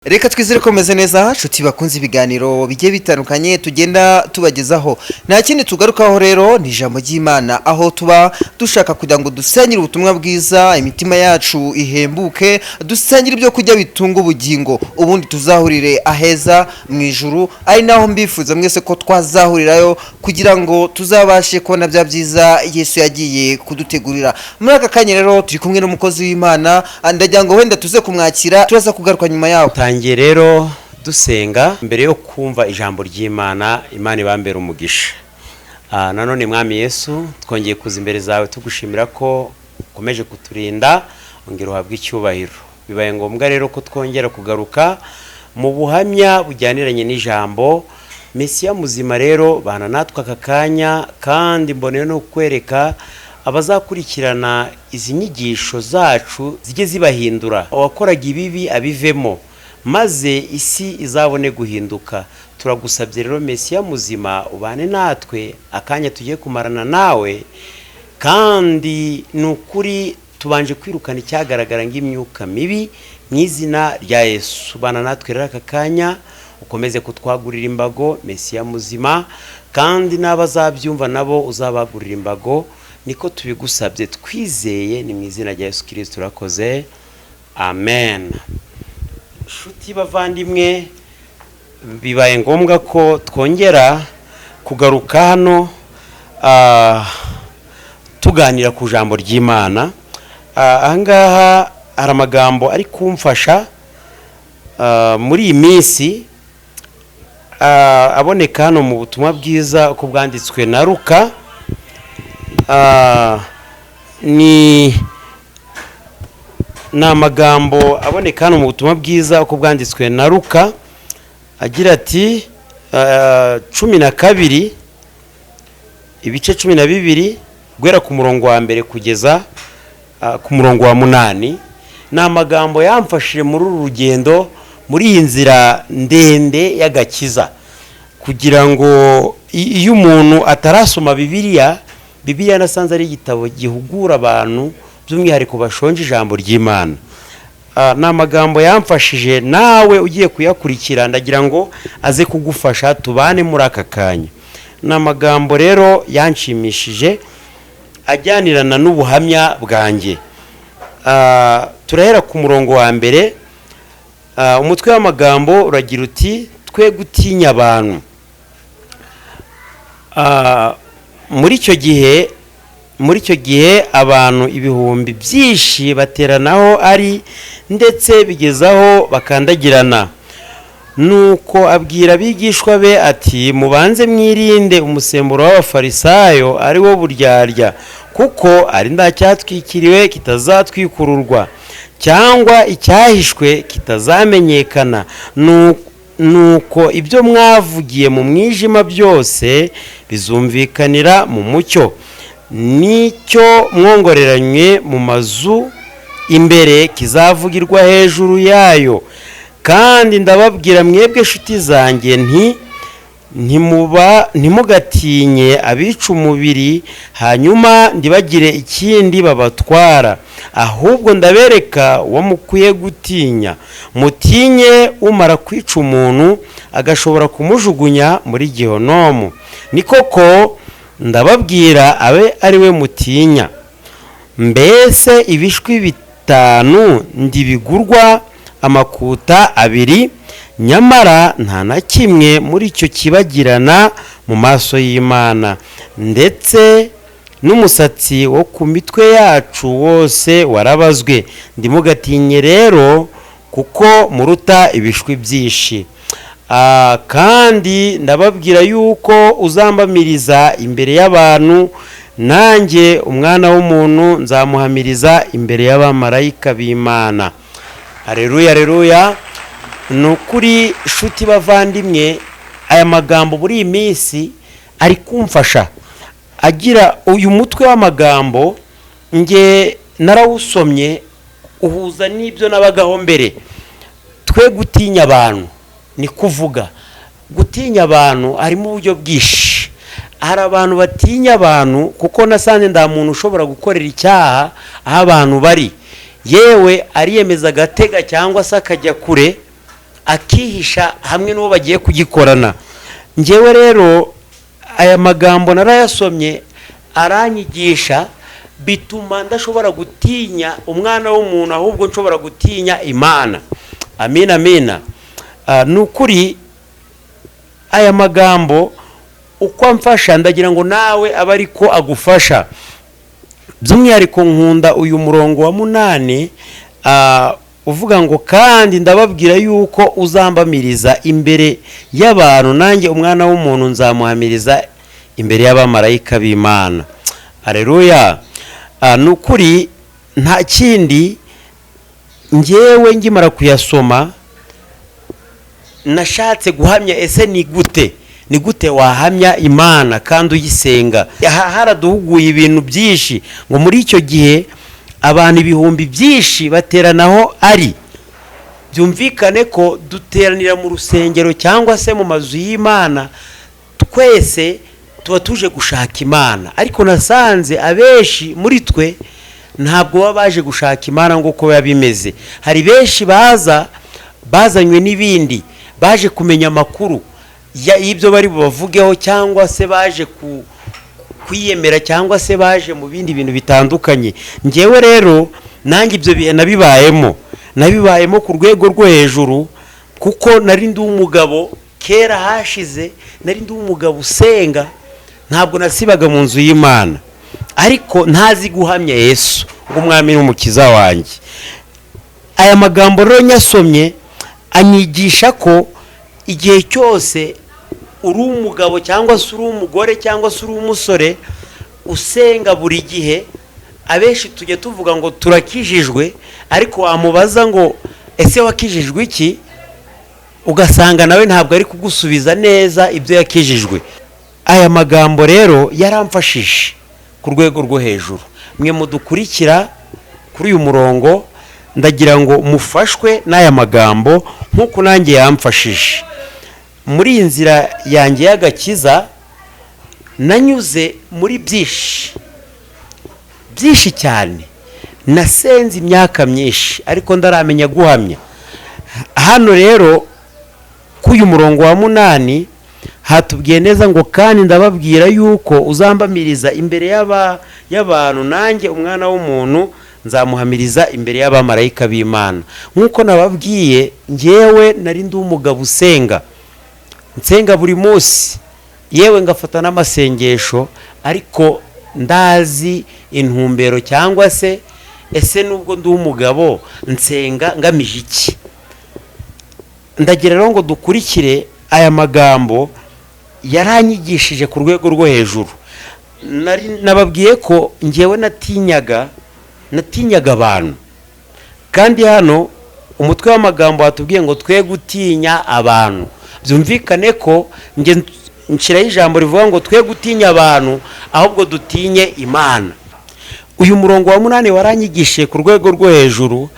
Reka twizere ko meze neza nshuti bakunze ibiganiro bigiye bitandukanye tugenda tubagezaho. Nta kindi tugarukaho rero ni ijambo ry'Imana, aho tuba dushaka kugira ngo dusengere ubutumwa bwiza, imitima yacu ihembuke, dusengere ibyo kujya bitunga ubugingo, ubundi tuzahurire aheza mu ijuru. Ari naho mbifuza mwese ko twazahurirayo kugira ngo tuzabashe kubona bya byiza Yesu yagiye kudutegurira. Muri aka kanya rero turi kumwe n'umukozi w'Imana, ndagira ngo wenda tuze kumwakira, turaza kugaruka nyuma yaho. Tangiye rero dusenga mbere yo kumva ijambo ry'Imana. Imana ibambere umugisha. Nanone mwami Yesu, twongeye kuza imbere zawe tugushimira ko ukomeje kuturinda, ongera uhabwe icyubahiro. Bibaye ngombwa rero ko twongera kugaruka mu buhamya bujyaniranye n'ijambo. Mesiya muzima rero bana natwe aka kanya, kandi mboneye no kwereka abazakurikirana izi nyigisho zacu zijye zibahindura, abakoraga ibibi abivemo, maze isi izabone guhinduka. Turagusabye rero Mesiya muzima, ubane natwe akanya tugiye kumarana nawe, kandi nukuri tubanje kwirukana icyagaragara nk'imyuka mibi mu izina rya Yesu. Bana natwe rero aka kanya, ukomeze kutwagurira imbago Mesiya muzima, kandi n'abazabyumva nabo uzabagurira imbago. Niko tubigusabye twizeye, ni mu izina rya Yesu Kristo turakoze, amen. Shuti bavandimwe, bibaye ngombwa ko twongera kugaruka hano tuganira ku jambo ry'Imana. Ahangaha hari amagambo ari kumfasha muri iyi minsi, aboneka hano mu butumwa bwiza uko bwanditswe na Luka. Ni amagambo aboneka hano mu butumwa bwiza uko bwanditswe na Luka, agira ati 12 ibice 12 guhera ku murongo wa mbere kugeza ku murongo wa 8. Ni amagambo yamfashije muri uru rugendo, muri iyi nzira ndende y'agakiza, kugira ngo iyo umuntu atarasoma Bibiliya nasanze ari igitabo gihugura abantu, by'umwihariko bashonje ijambo ry'Imana. Ni amagambo yamfashije, nawe ugiye kuyakurikira ndagira ngo aze kugufasha, tubane muri aka kanya. Ni amagambo rero yanshimishije ajyanirana n'ubuhamya bwanjye. Turahera ku murongo wa mbere. Umutwe w'amagambo uragira uti twe gutinya abantu. Muri icyo gihe abantu ibihumbi byinshi bateranaho ari, ndetse bigezaho bakandagirana. Nuko abwira abigishwa be ati, mubanze mwirinde umusemburo w'abafarisayo, ari wo buryarya, kuko ari nta cyatwikiriwe kitazatwikururwa, cyangwa icyahishwe kitazamenyekana. Nuko ibyo mwavugiye mu mwijima byose bizumvikanira mu mucyo, nicyo mwongoreranywe mu mazu imbere kizavugirwa hejuru yayo. Kandi ndababwira mwebwe nshuti zanjye ntimugatinye abica umubiri, hanyuma ntibagire ikindi babatwara, ahubwo ndabereka uwo mukwiye gutinya. Mutinye umara kwica umuntu agashobora kumujugunya muri Gehinomu. Ni koko ndababwira abe ari we mutinya. Mbese ibishwi 5 ndibigurwa amakuta 2, nyamara nta na kimwe muri cyo kibagirana mu maso y'Imana, ndetse n'umusatsi wo ku mitwe yacu wose warabazwe. Ndimugatinye rero, kuko muruta ibishwi byinshi. Kandi ndababwira yuko uzambamiriza imbere y'abantu, nanjye umwana w'umuntu nzamuhamiriza imbere y'abamarayika b'Imana. Haleluya, haleluya. Nukuri shuti bavandimwe, aya magambo muri iyi minsi ari kumfasha. Agira uyu mutwe w'amagambo, nge narawusomye uhuza n'ibyo nabagaho mbere. Twe gutinya abantu, ni kuvuga gutinya abantu harimo uburyo bwinshi. Hari abantu batinya abantu kuko nasanze nda muntu ushobora gukorera icyaha aho abantu bari, yewe ariyemeza agatega cyangwa se akajya kure akihisha hamwe n'uwo bagiye kugikorana. Njyewe rero aya magambo narayasomye aranyigisha, bituma ndashobora gutinya umwana w'umuntu, ahubwo nshobora gutinya Imana. Amina, amina. Nukuri aya magambo uko amfasha, ndagira ngo nawe aba ariko agufasha. By'umwihariko nkunda uyu murongo wa 8 uvuga ngo kandi ndababwira yuko uzambamiriza imbere y'abantu, nanjye umwana w'umuntu nzamuhamiriza imbere y'abamarayika b'Imana. Haleluya. Nukuri nta kindi, njyewe ngimara kuyasoma nashatse guhamya ese ni gute wahamya Imana kandi uyisenga. Haraduhuguye ibintu byinshi ngo muri icyo gihe abantu ibihumbi byinshi bateranaho ari, byumvikane ko duteranira mu rusengero cyangwa se mu mazu y'Imana, twese tuba tuje gushaka Imana. Ariko nasanze abenshi muri twe ntabwo baba baje gushaka Imana nk'uko biba bimeze. Hari benshi bazanywe n'ibindi, baje kumenya amakuru y'ibyo bari bubavugeho, cyangwa se baje kwiyemera, cyangwa se baje mu bindi bintu bitandukanye. Njyewe rero nanjye ibyo bihe nabibayemo ku rwego rwo hejuru, kuko nari ndi umugabo kera hashize, nari ndi umugabo usenga, ntabwo nasibaga mu nzu y'Imana, ariko ntazi guhamya Yesu ng'umwami n'umukiza wanjye. Aya magambo rero nyasomye anyigisha ko igihe cyose uri umugabo cyangwa se uri umugore cyangwa se uri umusore usenga buri gihe, abenshi tujya tuvuga ngo turakijijwe, ariko wamubaza ngo ese wakijijwe iki, ugasanga nawe ntabwo ari kugusubiza neza ibyo yakijijwe. Aya magambo rero yaramfashije ku rwego rwo hejuru. Mwe mudukurikira kuri uyu murongo, ndagira ngo mufashwe n'aya magambo nk'uko nanjye yamfashije. Muri iyi nzira yanjye y'agakiza nanyuze muri byinshi cyane, nasenze imyaka myinshi, ariko ndaramenya guhamya. Hano rero k'uyu murongo wa 8 hatubwiye neza ngo kandi ndababwira yuko uzambamiriza imbere y'abantu, nanjye umwana w'umuntu nzamuhamiriza imbere y'abamarayika b'Imana. Nk'uko nababwiye, njyewe nari ndi umugabo nsenga buri munsi, yewe ngafata n'amasengesho, ariko ndazi intumbero, cyangwa se ese nubwo ndi umugabo nsenga ngamije iki. Ndagira rero ngo dukurikire aya magambo, yaranyigishije ku rwego rwo hejuru. Nababwiye ko njyewe natinyaga abantu, kandi hano umutwe w'amagambo watubwiye ngo twe gutinya abantu. Byumvikane ko nge nshiraho ijambo rivuga ngo twe gutinya abantu, ahubwo dutinye Imana. Uyu murongo wa 8 waranyigishije ku rwego rwo hejuru.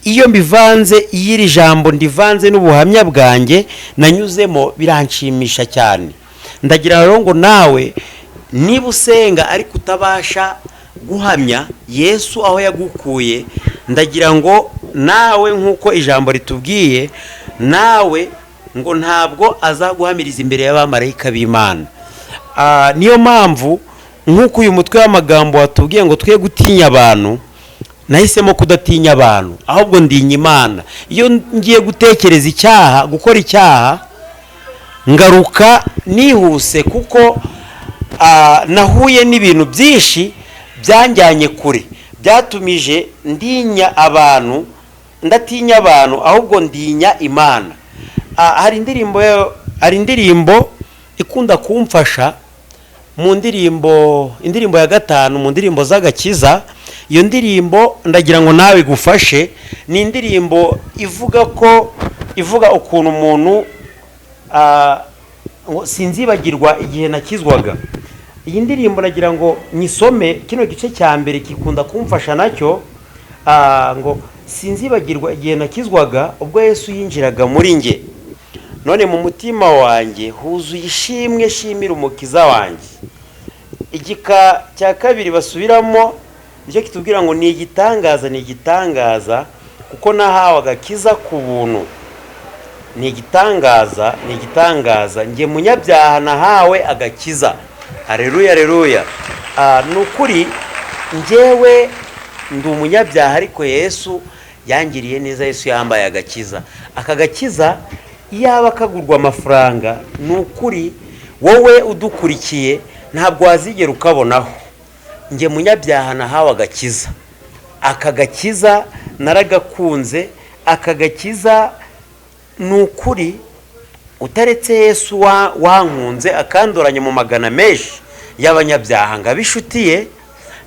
Iyo mbivanze, iyiri jambo ndivanze n'ubuhamya bwanjye nanyuzemo, biranshimisha cyane. Ndagira rero ngo nawe niba usenga ariko utabasha guhamya Yesu aho yagukuye, ndagira ngo nawe nk'uko ijambo ritubwiye, nawe ngo ntabwo azaguhamiriza imbere y'abamarayika b'Imana. Niyo mpamvu nk'uko uyu mutwe w'amagambo watubwiye ngo twe gutinya abantu, nahisemo kudatinya abantu, ahubwo ndinya Imana. Iyo ngiye gutekereza gukora icyaha, ngaruka nihuse, kuko nahuye n'ibintu byinshi byanjyanye kure, byatumije ndatinya abantu, ahubwo ndinya Imana. Hari indirimbo ikunda kumfasha, mu indirimbo ya 5 mu ndirimbo z'agakiza. Iyo ndirimbo ndagira ngo nawe gufashe, ni indirimbo ivuga ukuntu umuntu sinzibagirwa igihe nakizwaga. Iyi ndirimbo nagira ngo nyisome, kino gice cya mbere kikunda kumfasha nacyo, ngo sinzibagirwa igihe nakizwaga, ubwo Yesu yinjiraga muri nge, none mu mutima wanjye huzuye ishimwe, shimira umukiza wanjye. Igika cya 2 basubiramo nicyo kitubwira ngo ni igitangaza, kuko nahawe agakiza ku buntu, ni igitangaza njye munyabyaha nahawe agakiza. Haleluya, haleluya. Ni ukuri njyewe ndi umunyabyaha, ariko Yesu yangiriye neza. Yesu yambaye agakiza. Aka gakiza yaba kagurwa amafaranga, ni ukuri wowe udukurikiye ntabwo wazigera ukabonaho. Njye munyabyaha nahawe agakiza. Aka gakiza naragakunze. Aka gakiza ni ukuri utaretse Yesu wankunze akandoranya mu magana menshi y'abanyabyaha ngo abishutiye,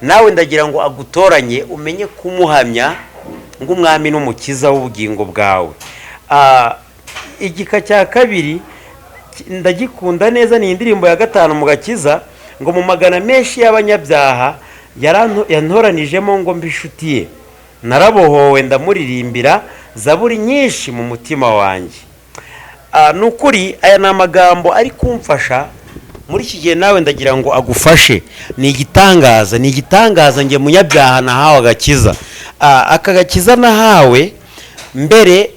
nawe ndagira ngo agutoranye umenye kumuhamya ng'umwami n'umukiza w'ubugingo bwawe. Igika cya kabiri ndagikunda neza, ni indirimbo ya 5 mu gakiza, ngo mu magana menshi y'abanyabyaha yantoranijemo ngo mbishutiye, narabohowe ndamuririmbira zaburi nyinshi mu mutima wanjye. Ni ukuri aya ni amagambo ari kumfasha muri iki gihe, nawe ndagira ngo agufashe. Ni igitangaza njye munyabyaha nahawe agakiza. Aka gakiza nahawe mbere,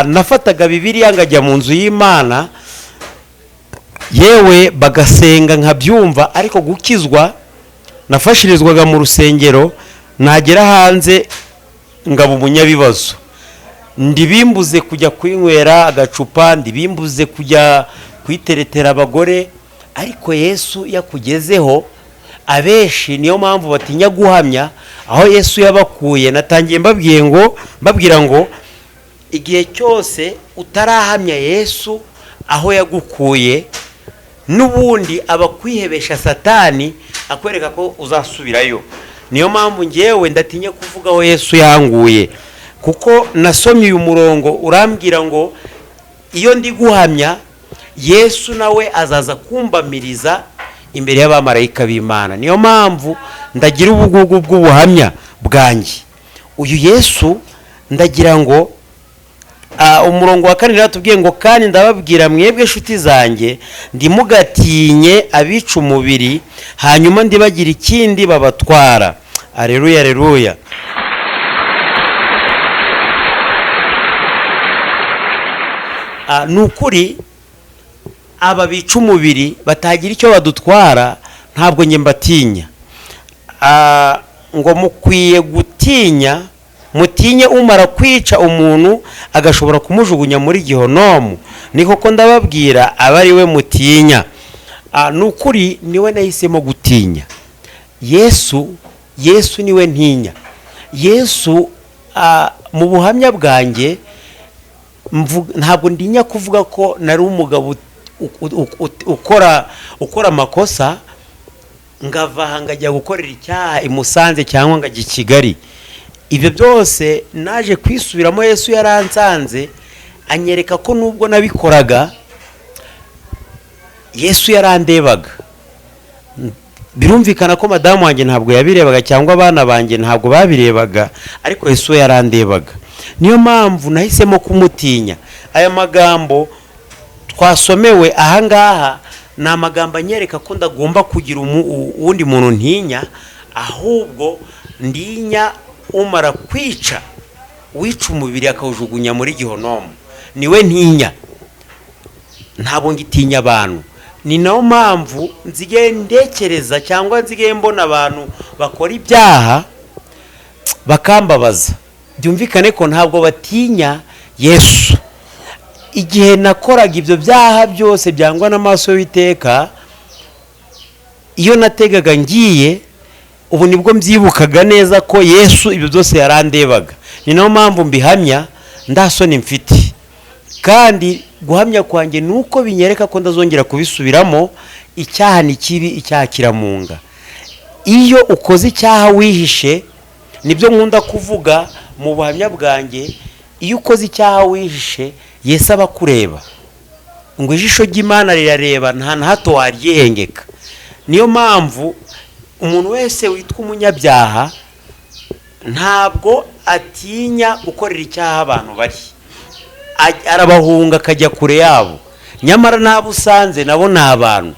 nafataga Bibiliya ngajya mu nzu y'Imana, yewe bagasenga nkabyumva, ariko gukizwa nafashirizwaga mu rusengero, nagera hanze ngaba umunyabibazo. Ndibimbuze kujya kwinywera agacupa, ndibimbuze kujya kwiteretera abagore, ariko Yesu yakugezeho abeshi niyo mpamvu batinya guhamya aho Yesu yabakuye. Natangiye mbabwira ngo igihe cyose utarahamya Yesu aho yagukuye, n'ubundi abakwihebesha Satani akwereka ko uzasubirayo. Niyo mpamvu ngewe ndatinya kuvuga aho Yesu yanguye, kuko nasomye uyu murongo urambwira ngo iyo ndi guhamya Yesu nawe azaza kumbamiriza imbere y'abamarayika b'Imana. Niyo mpamvu ndagira ubugugu bw'ubuhamya bwanjye. Uyu Yesu ndagira ngo umurongo wa 4 natubwiye ngo kandi ndababwira mwebwe inshuti zanjye, ndimugatinye abica umubiri, hanyuma ndibagira ikindi babatwara. Haleluya, haleluya. Ni ukuri aba bica umubiri batagira icyo badutwara, ntabwo njye mbatinya. Ngo mukwiye gutinya, mutinye umara kwica umuntu agashobora kumujugunya muri Gihonomu. Ni koko ndababwira aba ari we mutinya. Ni ukuri niwe nahisemo gutinya. Yesu niwe ntinya. Yesu mu buhamya bwanjye ntabwo ndinya kuvuga ko nari umugabo ukora amakosa ngava aha ngajya gukorera icyaha i Musanze cyangwa ngajya i Kigali. Ibyo byose naje kwisubiramo. Yesu yaransanze anyereka ko nubwo nabikoraga Yesu yarandebaga. Birumvikana ko madamu wanjye ntabwo yabirebaga cyangwa abana banjye ntabwo babirebaga, ariko Yesu yarandebaga. Niyo mpamvu nahisemo kumutinya. Aya magambo twasomewe ahangaha ni amagambo anyereka ko ndagomba kugira uwundi muntu ntinya, ahubwo ndinya umara kwica wica umubiri akawujugunya muri Gihonomu. Niwe ntinya, ntabwo ngitinya abantu. Ni nayo mpamvu nzigiye ndekereza cyangwa nzigiye mbona abantu bakora ibyaha bakambabaza. Byumvikane ko ntabwo batinya Yesu. Igihe nakoraga ibyo byaha byose byangwa n'amaso y'Uwiteka, iyo nategaga ngiye, ubu nibwo mbyibukaga neza ko Yesu ibyo byose yarandebaga. Ni nayo mpamvu mbihamya ndasoni mfite, kandi guhamya kwanjye nuko binyereka ko ndazongera kubisubiramo. Icyaha ni kibi, icyaha kiramunga. Iyo ukoze icyaha wihishe, nibyo nkunda kuvuga mu buhamya bwanjye, iyo ukoze icyaha wihishe Yesu aba kureba, ngo ijisho ry'Imana rirareba nta na hato waryihengeka. Niyo mpamvu umuntu wese witwa umunyabyaha ntabwo atinya gukorera icyaha abantu bari, arabahunga akajya kure yabo, nyamara nabo usanze nabo ni abantu.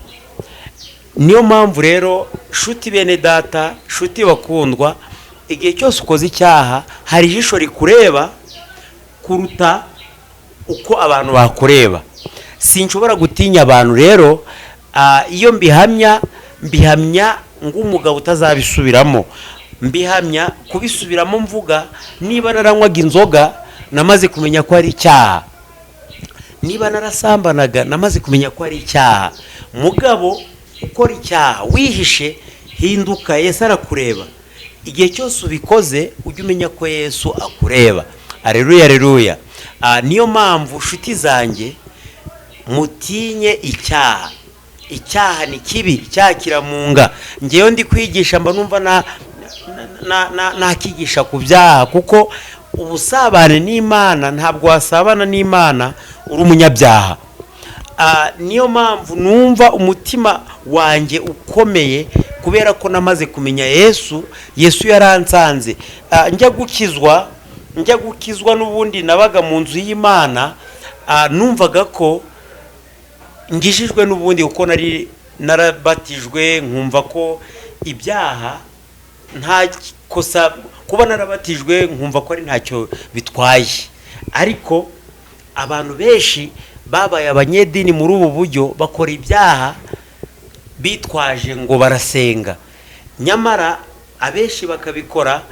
Niyo mpamvu rero shuti bene data, shuti bakundwa, igihe cyose ukoze icyaha hari ijisho rikureba kuruta uko abantu bakureba. Sinshobora gutinya abantu rero, iyo mbihamya ng'umugabo utazabisubiramo, mbihamya kubisubiramo mvuga niba naranywaga inzoga namaze kumenya ko ari icyaha, niba narasambanaga namaze kumenya ko ari icyaha. Mugabo ukora icyaha wihishe, hinduka, Yesu arakureba. Igihe cyose ubikoze ujye umenya ko Yesu akureba. Aleluya, aleluya. Niyo mpamvu nshuti zanjye mutinye icyaha. Icyaha ni kibi, icyaha kiramunga. Ngewe ndi kwigisha mba numva nakigisha ku byaha, kuko ubusabane n'Imana ntabwo wasabana n'Imana uri umunyabyaha. Niyo mpamvu numva umutima wanjye ukomeye, kubera ko namaze kumenya Yesu yaransanze. Njya gukizwa n'ubundi nabaga mu nzu y'Imana, numvaga ko ngishijwe n'ubundi kuko nari narabatijwe, nkumva ko ibyaha nta kosa, kuba narabatijwe nkumva ko ari ntacyo bitwaye. Ariko abantu benshi babaye abanyedini muri ubu buryo, bakora ibyaha bitwaje ngo barasenga, nyamara abenshi bakabikora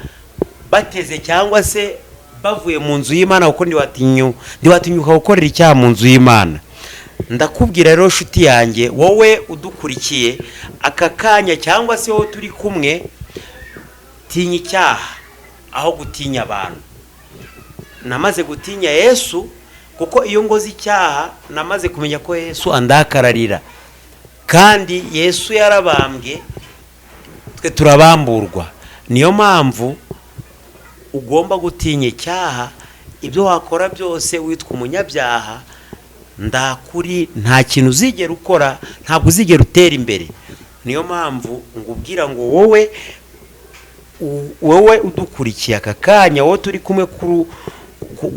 bateze cyangwa se bavuye mu nzu y'Imana, kuko ndiwatinyuka gukorera icyaha mu nzu y'Imana. Ndakubwira rero nshuti yanjye, wowe udukurikiye aka kanya cyangwa se wowe turi kumwe, tinya icyaha aho gutinya abantu. Namaze gutinya Yesu, kuko iyo ngoze icyaha namaze kumenya ko Yesu andakararira, kandi Yesu yarabambwe, twe turabamburwa. Niyo mpamvu ugomba gutinya icyaha. Ibyo wakora byose witwa umunyabyaha, ndakuri nta kintu uzigera ukora, ntabwo uzigera utera imbere. Niyo mpamvu ngubwira ngo wowe udukurikiye aka kanya, wowe turi kumwe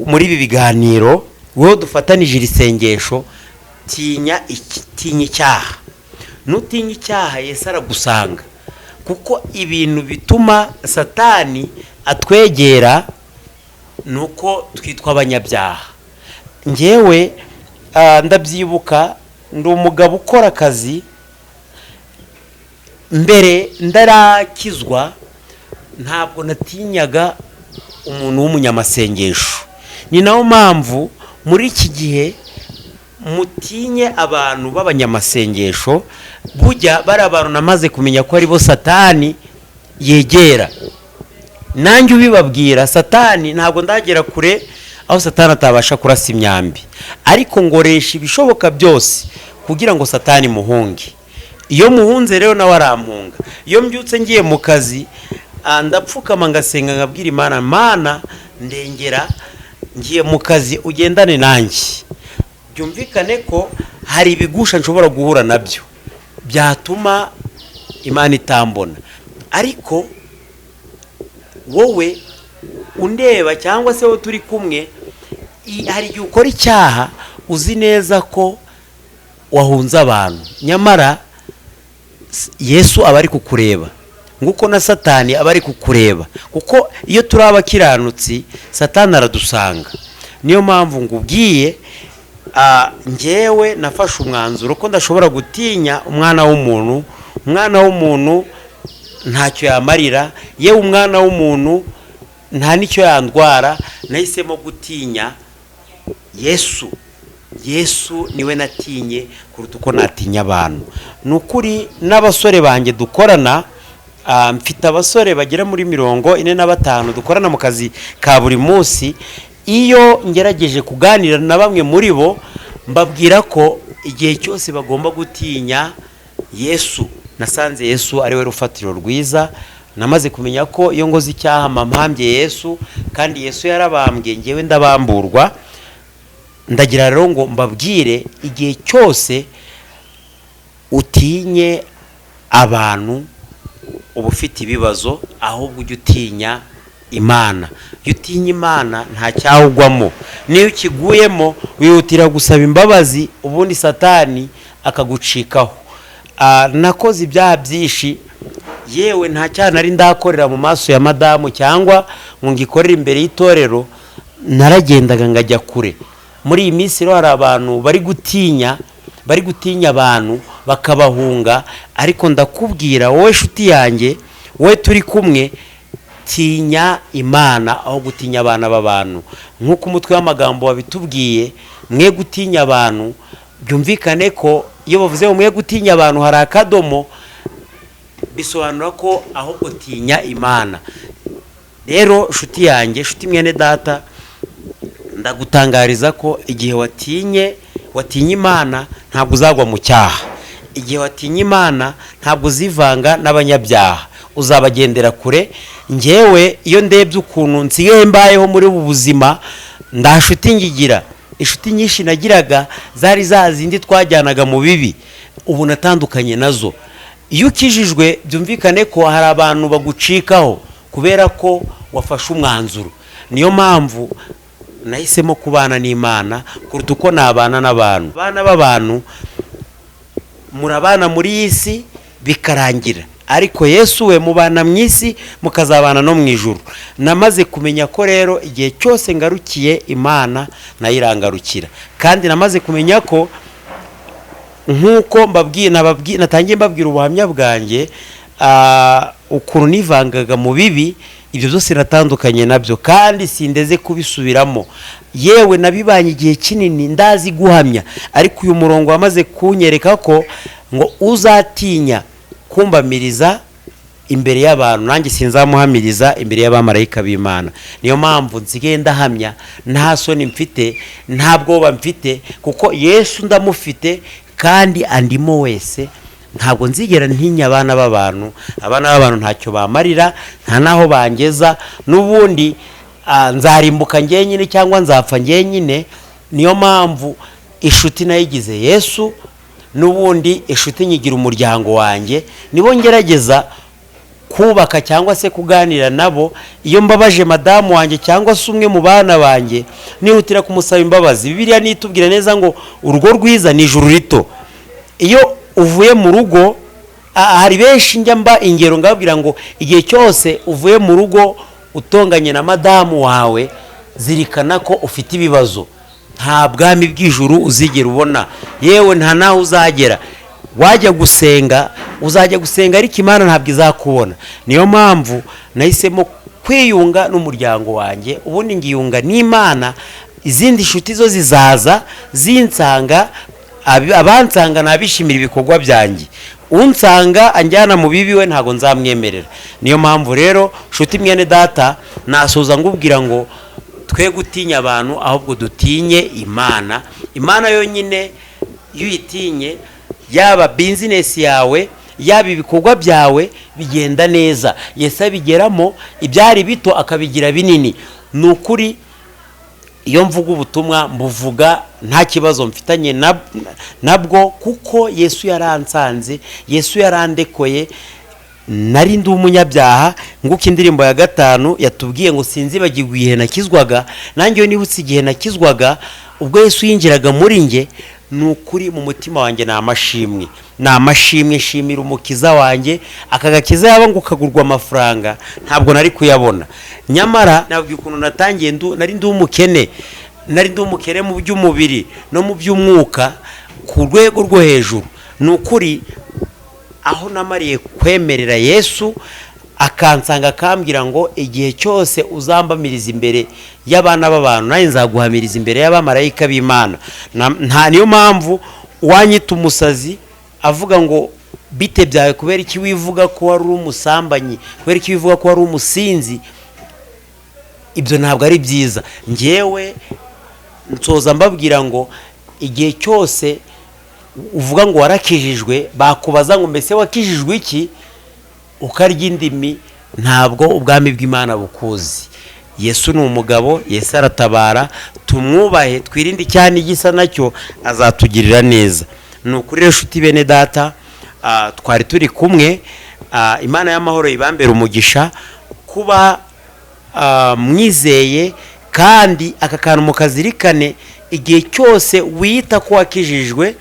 muri ibi biganiro, wowe dufatanije iri sengesho, tinya icyaha. Nutinya icyaha Yesu aragusanga, kuko ibintu bituma Satani atwegera nuko twitwa abanyabyaha. Ngewe ndabyibuka, ndi umugabo ukora akazi, mbere ndarakizwa ntabwo natinyaga umuntu w'umunyamasengesho. Ni nayo mpamvu muri iki gihe mutinye abantu b'abanyamasengesho, bujya bari abantu namaze kumenya ko ari bo Satani yegera. Nanjye ubibabwira, Satani ntabwo ndagera kure aho Satani atabasha kurasa imyambi, ariko ngoresha ibishoboka byose kugira ngo Satani muhunge. Iyo muhunze rero nawe arampunga. Iyo mbyutse ngiye mu kazi, ndapfukama ngasenga, ngabwira Imana, Mana ndengera, ngiye mu kazi ugendane nanjye. Byumvikane ko hari ibigusha nshobora guhura nabyo byatuma Imana itambona, ariko wowe undeba cyangwa se wowe turi kumwe, hari igihe ukora icyaha uzi neza ko wahunze abantu, nyamara Yesu aba ari kukureba, nguko na Satani aba ari kukureba, kuko iyo turi abakiranutsi Satani aradusanga. Niyo mpamvu ngubwiye, ngewe nafashe umwanzuro ko ndashobora gutinya umwana w'umuntu. Umwana w'umuntu ntacyo yamarira, yewe umwana w'umuntu nta nicyo yandwara. Nahisemo gutinya Yesu. Yesu niwe natinye kuruta uko natinya abantu. Nukuri n'abasore banjye dukorana, mfite abasore bagera muri 45 dukorana mu kazi ka buri munsi. Iyo ngerageje kuganira na bamwe muri bo, mbabwira ko igihe cyose bagomba gutinya Yesu. Nasanze Yesu ari we rufatiro rwiza. Namaze kumenya ko iyo ngoze icyaha mpambye Yesu, kandi Yesu yarabambwe, ngewe ndabamburwa. Ndagira rero ngo mbabwire, igihe cyose utinye abantu uba ufite ibibazo, ahubwo ujye utinya Imana. Iyo utinya Imana nta cyawugwamo. Niyo ukiguyemo wihutira gusaba imbabazi, ubundi Satani akagucikaho. Nakoze ibyaha byinshi, yewe nta cyaha nari ndakorera mu maso ya madamu cyangwa ngo ngikorere imbere y'itorero. Naragendaga ngajya kure, muri iyi minsi rero hari abantu bari gutinya abantu bakabahunga, ariko ndakubwira wowe nshuti yanjye, wowe turi kumwe, tinya Imana aho gutinya abana b'abantu. Nk'uko umutwe w'amagambo wabitubwiye, mwe gutinya abantu, byumvikane ko iyo bavuze mwe gutinya abantu hari akadomo, bisobanura ko ahubwo tinya Imana. Rero nshuti yanjye, nshuti mwene data, ndagutangariza ko igihe watinye Imana ntabwo uzagwa mu cyaha. Igihe watinye Imana ntabwo uzivanga n'abanyabyaha, uzabagendera kure. Njyewe iyo ndebye ukuntu nsigaye mbayeho muri ubu buzima, nda nshuti ngigira, inshuti nyinshi nagiraga zari za zindi twajyanaga mu bibi, ubu natandukanye nazo. Iyo ukijijwe byumvikane ko hari abantu bagucikaho kubera ko wafashe umwanzuro. Niyo mpamvu nahisemo kubana n'Imana kuruta uko nabana n'abantu. Abana b'abantu murabana muri iyi si bikarangira, ariko Yesu we mubana mu isi mukazabana no mu ijuru. Namaze kumenya ko rero igihe cyose ngarukiye Imana nayirangarukira, kandi namaze kumenya ko nk'uko natangiye mbabwira ubuhamya bwanjye, ukuntu nivangaga mu bibi, ibyo byose natandukanye nabyo kandi sindeze kubisubiramo. Yewe nabibanye igihe kinini ndazi guhamya, ariko uyu murongo wamaze kunyereka ko ngo uzatinya kumbamiriza imbere y'abantu, nanjye sinzamuhamiriza imbere y'abamarayika b'Imana. Niyo mpamvu nsigaye ndahamya, nta soni mfite, nta bwoba mfite, kuko Yesu ndamufite kandi andimo wese. Ntabwo nzigera ntinya abana b'abantu. Abana b'abantu ntacyo bamarira, nta naho bangeza, n'ubundi nzarimbuka njyenyine cyangwa nzapfa njyenyine. Niyo mpamvu inshuti nayigize Yesu, n'ubundi inshuti nyigira umuryango wanjye, nibo ngerageza kubaka cyangwa se kuganira nabo. Iyo mbabaje madamu wanjye cyangwa se umwe mu bana banjye, nihutira kumusaba imbabazi. Bibiliya nitubwira neza ngo urugo rwiza ni ijuru rito. Iyo uvuye mu rugo, hari benshi njya mba ingero ngabwira ngo igihe cyose uvuye mu rugo utonganye na madamu wawe, zirikana ko ufite ibibazo. Nta bwami bw'ijuru uzigera ubona, yewe nta naho uzagera. Wajya gusenga, uzajya gusenga, ariko Imana ntabwo izakubona. Niyo mpamvu nahisemo kwiyunga n'umuryango wanjye, ubundi ngiyunga n'Imana. Izindi nshuti zo zizaza zinsanga, abansanga nabishimira ibikorwa byanjye. Unsanga anjyana mu bibi we ntago nzamwemerera. Niyo mpamvu rero nshuti mwene data, nasoza ngubwira ngo twe gutinya abantu, ahubwo dutinye Imana. Imana yonyine iyo uyitinye, yaba business yawe, yaba ibikorwa byawe bigenda neza. Yesu abigeramo, ibyari bito akabigira binini. Ni ukuri iyo mvuga ubutumwa mbuvuga nta kibazo mfitanye nabwo, kuko Yesu yaransanze, Yesu yarandekoye. Nari ndi umunyabyaha, nguko indirimbo ya 5 yatubwiye ngo sinzibagirwa igihe nakizwaga. Nanjye yo nibutse igihe nakizwaga, ubwo Yesu yinjiraga muri nge. Ni ukuri mu mutima wanjye n'amashimwe nshimira umukiza wanjye. Akagakiza yaba ngo kagurwa amafaranga ntabwo nari kuyabona. Nyamara nabwiye ukuntu natangiye nari ndi umukene mu by'umubiri no mu by'umwuka ku rwego rwo hejuru. Ni ukuri aho namariye kwemerera Yesu, akansanga akambwira ngo igihe cyose uzambamiriza imbere y'abana b'abantu, nawe nzaguhamiriza imbere y'abamarayika b'Imana. Niyo mpamvu wanyita umusazi avuga ngo bite byawe, kubera iki wivuga ko wari umusambanyi, kubera iki wivuga ko wari umusinzi. Ibyo ntabwo ari byiza. Njyewe nsoza mbabwira ngo igihe cyose uvuga ngo warakijijwe, bakubaza ngo mbese wakijijwe iki, ukarya indimi, ntabwo ubwami bw'Imana bukuzi. Yesu ni umugabo, Yesu aratabara, tumwubahe, twirinde icyane gisa nacyo, azatugirira neza. Ni ukuri rero nshuti bene data, twari turi kumwe. Imana y'amahoro ibambere umugisha kuba mwizeye, kandi aka kantu mukazirikane. Igihe cyose wita ko wakijijwe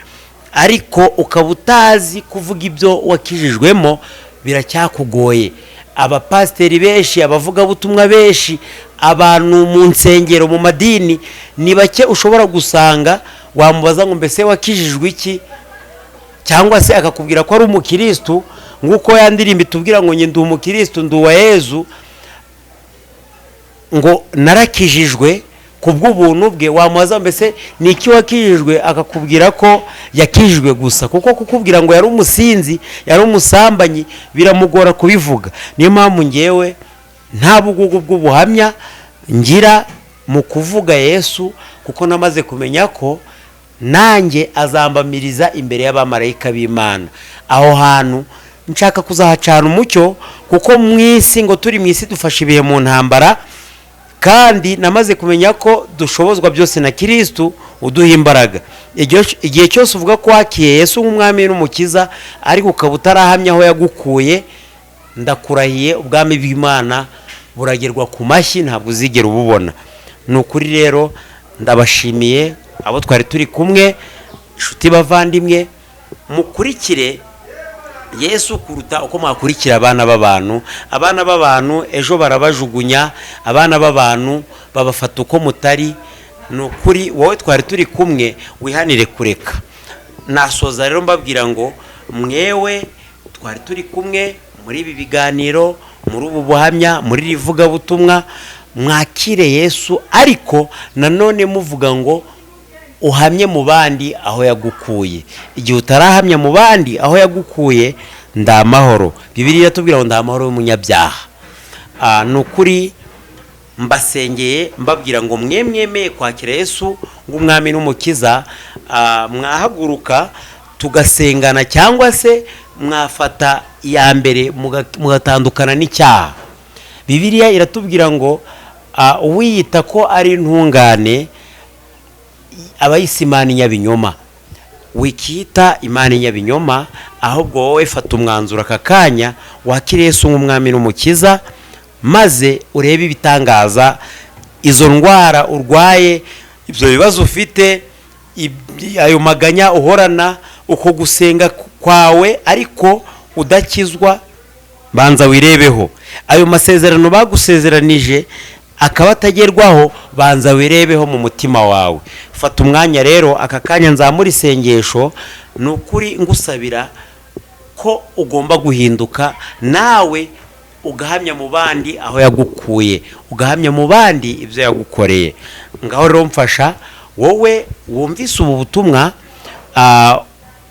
ariko ukaba utazi kuvuga ibyo wakijijwemo, biracyakugoye. abapasiteri benshi, abavugabutumwa benshi, abantu mu nsengero, mu madini, ni bake ushobora gusanga wamubaza ngo mbese wakijijwe iki, cyangwa se akakubwira ko ari umukristo, nguko yandirimba itubwira ngo njye ndi umukristo, ndi uwa Yezu, ngo narakijijwe kubw'ubuntu bwe. Wamubaza mbese ni iki wakijijwe, akakubwira ko yakijijwe gusa, kuko kukubwira ngo yari umusinzi, yari umusambanyi, biramugora kubivuga. Niyo mpamvu ngewe nta bugugu bw'ubuhamya ngira mu kuvuga Yesu, kuko namaze kumenya ko nanjye azambamiriza imbere y'abamarayika b'Imana. Aho hantu nshaka kuzahacana umucyo, kuko mu isi, ngo turi mu isi dufashe ibihe mu ntambara, kandi namaze kumenya ko dushobozwa byose na Kristo uduha imbaraga. Igihe cyose uvuga ko wakiye Yesu nk'umwami n'umukiza, ariko ukaba utarahamya aho yagukuye, ndakurahiye ubwami bw'Imana buragerwa ku mashyi, ntabwo uzigera ububona. Ni ukuri rero ndabashimiye abo twari turi kumwe, inshuti bavandimwe, mukurikire Yesu kuruta uko mwakurikira abana b'abantu. Abana b'abantu ejo barabajugunya, abana b'abantu babafata uko mutari. Ni ukuri wowe twari turi kumwe wihanire kureka. Nasoza rero mbabwira ngo mwewe twari turi kumwe muri ibi biganiro, muri ubu buhamya, muri rivuga butumwa, mwakire Yesu, ariko nanone muvuga ngo uhamye mu bandi aho yagukuye. Igihe utarahamya mu bandi aho yagukuye, ndamahoro. Bibiliya tubwira ngo ndamahoro y'umunyabyaha. Ni ukuri mbasengeye mbabwira ngo mwemeye kwakira Yesu ng'umwami n'umukiza, mwahaguruka tugasengana, cyangwa se mwafata iya mbere mugatandukana n'icyaha. Bibiliya iratubwira ngo uwiyita ko ari intungane aba yise Imana inyabinyoma. Wikita Imana inyabinyoma, ahubwo wowe fata umwanzuro aka kanya wakire Yesu nk'umwami n'umukiza, maze urebe ibitangaza. Izo ndwara urwaye, ibyo bibazo ufite, ayo maganya uhorana, uko gusenga kwawe ariko udakizwa, banza wirebeho. Ayo masezerano bagusezeranije akaba atagerwaho, banza wirebeho mu mutima wawe. Fata umwanya rero aka kanya nzamura isengesho. Ni ukuri ngusabira ko ugomba guhinduka, nawe ugahamya mu bandi aho yagukuye, ugahamya mu bandi ibyo yagukoreye. Ngaho rero mfasha wowe wumvise ubu butumwa,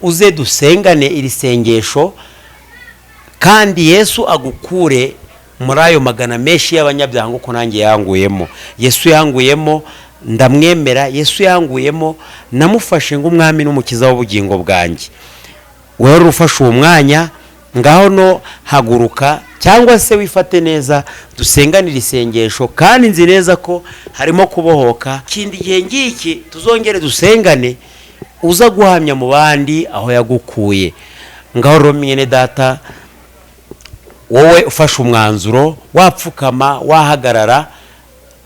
uze dusengane iri sengesho, kandi Yesu agukure muri ayo magana menshi y'abanyabyaha nguko nanjye yanguyemo. Yesu yanguyemo, ndamwemera. Yesu yanguyemo, namufashe ng'umwami n'umukiza w'ubugingo bwanjye. Wewe ufashe uwo mwanya, ngaho no haguruka, cyangwa se wifate neza, dusenganira isengesho, kandi nzi neza ko harimo kubohoka. Kindi gihe ngiki tuzongere dusengane, uza guhamya mu bandi aho yagukuye. Ngaho rero mwene data, wowe ufashe umwanzuro, wapfukama, wahagarara,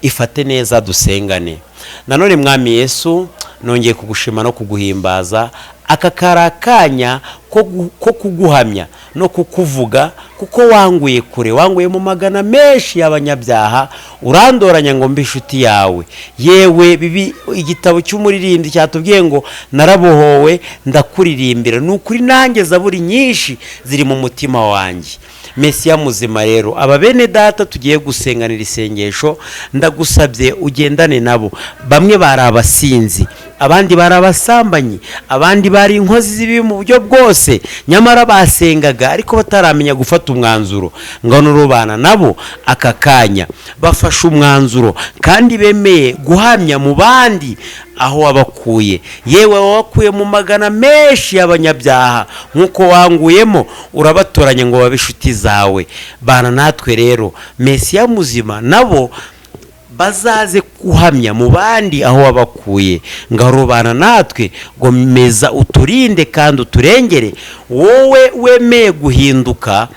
ifate neza dusengane. Nanone mwami Yesu, nongeye kugushima no kuguhimbaza aka karakanya ko kuguhamya no kukuvuga, kuko wanguye kure, wanguye mu magana menshi y'abanyabyaha, urandoranya ngo mbe inshuti yawe. Yewe bibi igitabo cy'umuririmbyi cyatubwiye ngo narabohowe ndakuririmbira. Ni ukuri nanjye zaburi nyinshi ziri mu mutima wanjye. Mesiya muzima rero, aba bene data tugiye gusenganira isengesho, ndagusabye ugendane nabo. Bamwe bari abasinzi, abandi bari abasambanyi, abandi bari inkozi z'ibibi mu buryo bwose, nyamara basengaga ariko bataramenya gufata umwanzuro. Ngano rubana nabo aka kanya bafashe umwanzuro, kandi bemeye guhamya mu bandi aho wabakuye. Yewe wabakuye mu magana menshi y'abanyabyaha, nkuko wanguyemo urabatoranya ngo babe inshuti zawe. Bana natwe rero Mesiya muzima, nabo bazaze guhamya mu bandi aho wabakuye. Ngarubana natwe ngo meza uturinde kandi uturengere. Wowe wemeye guhinduka,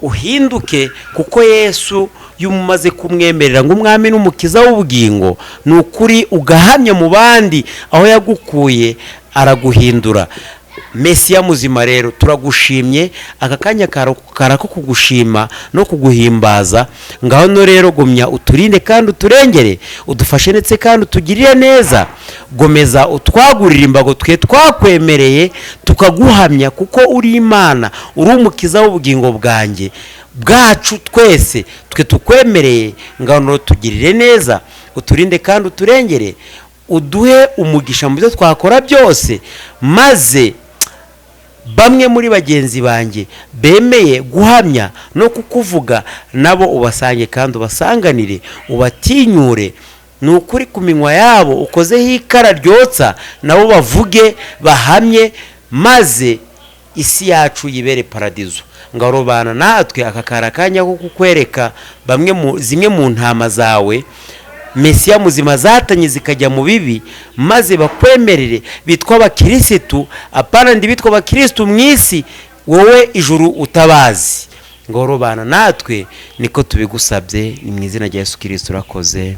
uhinduke, kuko Yesu yumaze kumwemerera ngo umwami n'umukiza w'ubugingo, ni ukuri ugahamya mu bandi aho yagukuye, araguhindura. Mesiya muzima rero turagushimye, aka kanya karako kugushima no kuguhimbaza. Ngaho no rero gumya uturinde kandi uturengere, udufashe ndetse kandi utugirire neza. Gomeza utwagurira imbago twe twakwemereye tukaguhamya, kuko uri Imana, uri umukiza w'ubugingo bwacu twese twe tukwemereye. Ngaho no tugirire neza, uturinde kandi uturengere, uduhe umugisha mu byo twakora byose, maze bamwe muri bagenzi banjye bemeye guhamya no kukuvuga nabo ubasange kandi ubasanganire, ubatinyure. Ni ukuri ku minwa yabo ukozeho ikara ryotsa, nabo bavuge bahamye, maze isi yacu yibere paradizo. Ngarobana natwe aka karakanya ko kukwereka zimwe mu ntama zawe Mesiya muzima zatanye zikajya mu bibi, maze bakwemerere bitwa abakirisitu, apana ndi bitwa abakirisitu mu isi, wowe ijuru utabazi. Ngorobana natwe niko tubigusabye, ni mu izina rya Yesu Kristo urakoze.